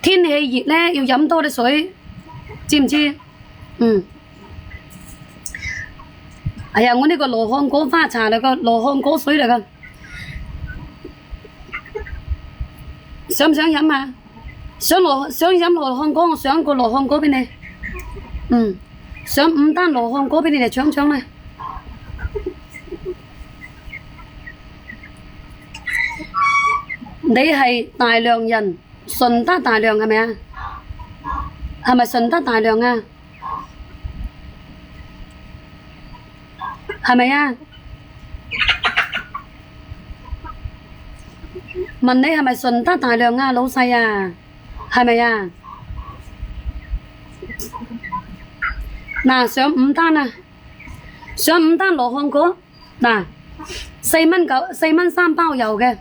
天氣熱咧，要飲多啲水，知唔知？哎呀，我呢個羅漢果花茶嚟個，羅漢果水嚟噶，想唔想飲啊？想飲羅漢果，我上個羅漢果俾你。上5單羅漢果俾你哋搶搶啦。你係大良人，順德大良係咪啊？係咪順德大良啊？係咪啊？問你係咪順德大良啊，老細啊？係咪啊？嗱，上5單啊！上5單羅漢果，嗱，4蚊3包郵嘅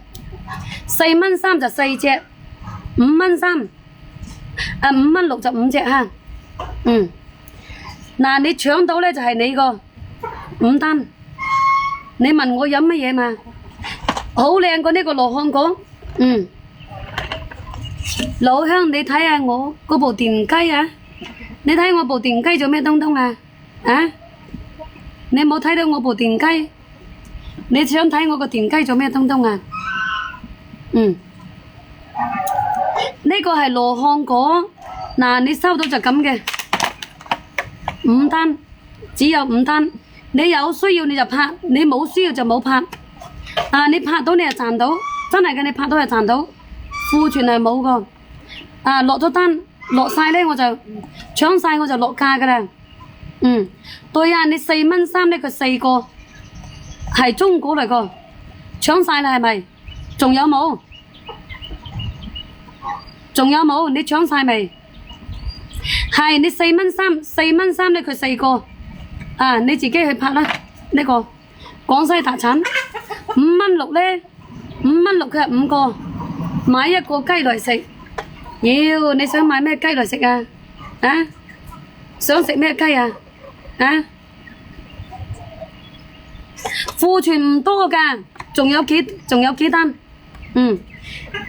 ，4蚊3就4隻，5蚊3，5蚊6就5隻哈。嗱，你搶到咧就係你個5單。你問我飲乜嘢嘛？好靚過呢個羅漢果。老鄉，你睇下我嗰部電雞啊！你睇我部電雞做咩東東啊？啊！你冇睇到我部電雞？你想睇我個電雞做咩東東啊？呢個係羅漢果，嗱，你收到就咁嘅5單，只有5單。你有需要你就拍，你冇需要就冇拍。你拍到你就賺到，真係嘅，你拍到就賺到。庫存係冇個。落咗單落晒咧，我就搶晒我就落價噶啦。對啊，你4蚊3呢，佢4個係中果嚟個，搶晒啦係咪？仲有冇？仲有冇？你搶晒未？係你4蚊3呢，佢4個。你自己去拍啦。呢個廣西特產5蚊6咧，5蚊6佢係5個，買一個雞嚟食。妖，你想買咩雞嚟食啊？想食咩雞啊？庫存唔多噶，仲有幾單？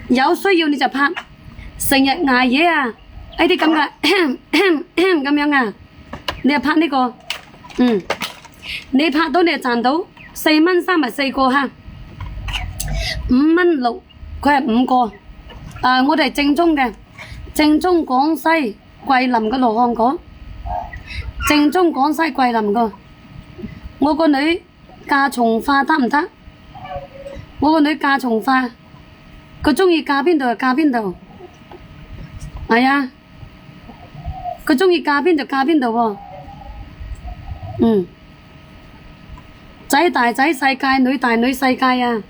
有需要你就拍，成日捱夜啊！呢啲咁嘅咁樣啊，你就拍呢個。你拍到你就賺到4蚊3咪4個哈，5蚊6佢係5個。我哋正宗嘅，正宗廣西桂林嘅羅漢果，正宗廣西桂林個。我個女嫁從化得唔得？我個女嫁從化，佢鍾意嫁邊度就嫁邊度。係啊，佢鍾意嫁邊就嫁邊度喎。仔大仔世界，女大女世界啊。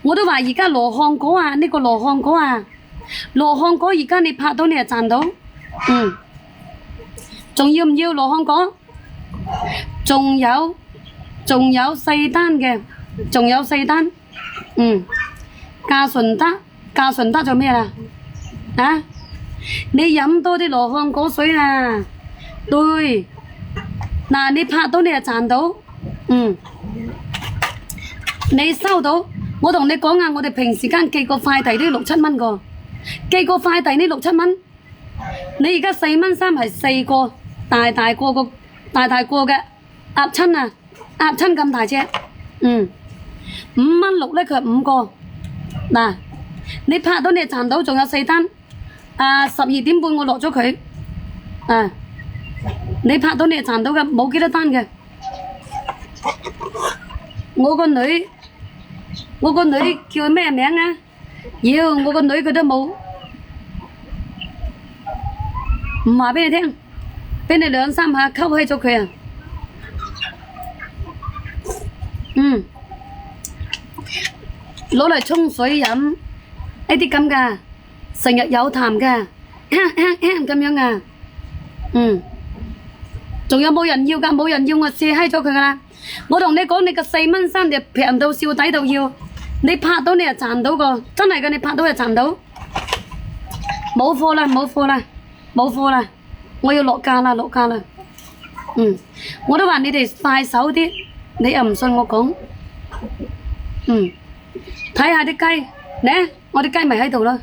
我都話而家羅漢果啊，呢個羅漢果啊，羅漢果而家你拍到你就賺到。仲要唔要羅漢果？仲有4單嘅，仲有4單。嫁順德做咩啦？你飲多啲羅漢果水啊！對，嗱，你拍到你就賺到。你收到，我同你講啊，我哋平時間寄個快遞都要6、7蚊個，寄個快遞呢6、7蚊。你而家4蚊3係4個，大個嘅鴨親啊，鴨親咁大隻。5蚊6咧，佢係5個。嗱，你拍到你就賺到，仲有4單。12點半我落咗佢。你拍到你就賺到嘅，冇幾多單嘅。我個女叫咩名啊？妖，我個女佢都冇，唔話俾你聽，俾你2、3下溝起咗佢啊！攞嚟沖水飲，呢啲咁噶，成日有痰噶，咁樣啊。仲有冇人要噶？冇人要我卸閪咗佢噶啦！我同你講，你個4蚊3就平到笑底度要，你拍到你就賺到個，真係嘅，你拍到就賺到。冇貨啦，我要落價啦。我都話你哋快手啲，你又唔信我講。睇下啲雞，呢我啲雞咪喺度咯。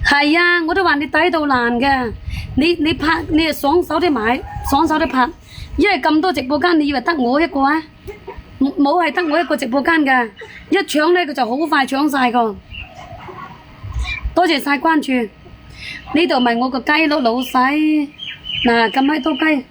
係啊，我都話你抵到爛嘅，你拍你係爽手啲買，爽手啲拍，因為咁多直播間，你以為得我一個啊？冇係得我一個直播間㗎，一搶咧佢就好快搶晒個。多謝晒關注，呢度咪我個雞咯，老細嗱咁喺多雞，